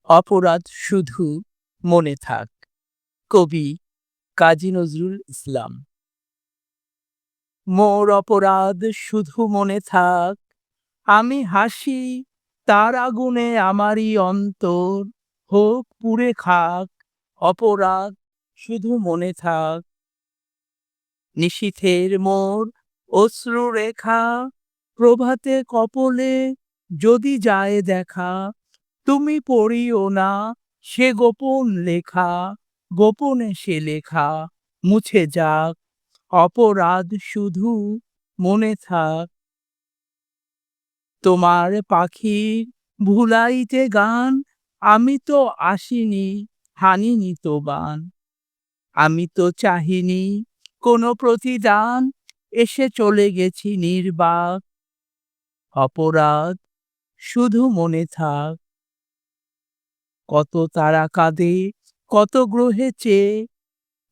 অপরাধ শুধু মনে থাক। কবি কাজী নজরুল ইসলাম। মোর অপরাধ শুধু মনে থাক, আমি হাসি তার আগুনে আমারই অন্তর হোক পুড়ে খাক। অপরাধ শুধু মনে থাক। নিশীথের মোর অশ্রুরেখা, প্রভাতে কপলে যদি যায় দেখা, তুমি পড়িও না সে গোপন লেখা, গোপনে সে লেখা মুছে যাক। অপরাধ শুধু মনে থাক। তোমার পাখির ভুলাইতে গান, আমি তো আসিনি হানিনি তো বান। আমি তো চাহিনি কোনো প্রতিদান, এসে চলে গেছি নির্বাক। অপরাধ শুধু মনে থাক। কত তারা কাঁদে কত গ্রহে চেয়ে,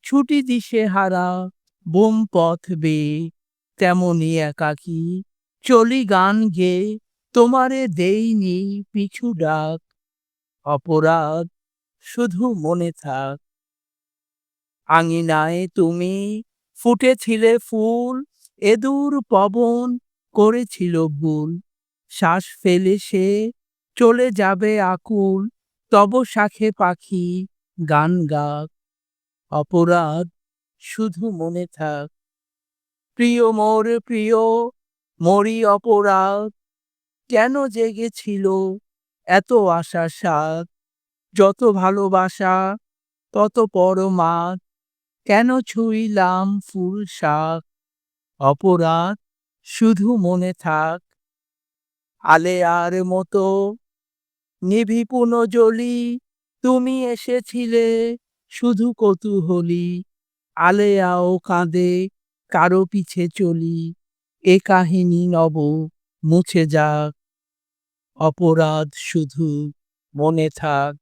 ছুটি দিশেহারা বোম পথ বেয়ে, তেমনি একাকী চলি গান গেয়ে, তোমারে দেইনি পিছু ডাক। অপরাধ শুধু মনে থাক। আঙিনায় তুমি ফুটেছিলে ফুল, এদুর পবন করেছিল ভুল। শ্বাস ফেলে সে চলে যাবে আকুল, তব শাখে পাখি গান গাক। অপরাধ শুধু মনে থাক। প্রিয় মোর প্রিয়, মোরই অপরাধ, কেন জেগেছিল এত আশার সাথ। যত ভালোবাসা তত পরমাদ, কেন ছুঁইলাম ফুল শাক। অপরাধ শুধু মনে থাক। আলেয়ার মতো নিভিপুন জ্বলি, তুমি এসেছিলে শুধু কৌতূহলী। আলেয়াও কাঁদে কারো পিছে চলি, এ কাহিনী নব মুছে যাক। অপরাধ শুধু মনে থাক।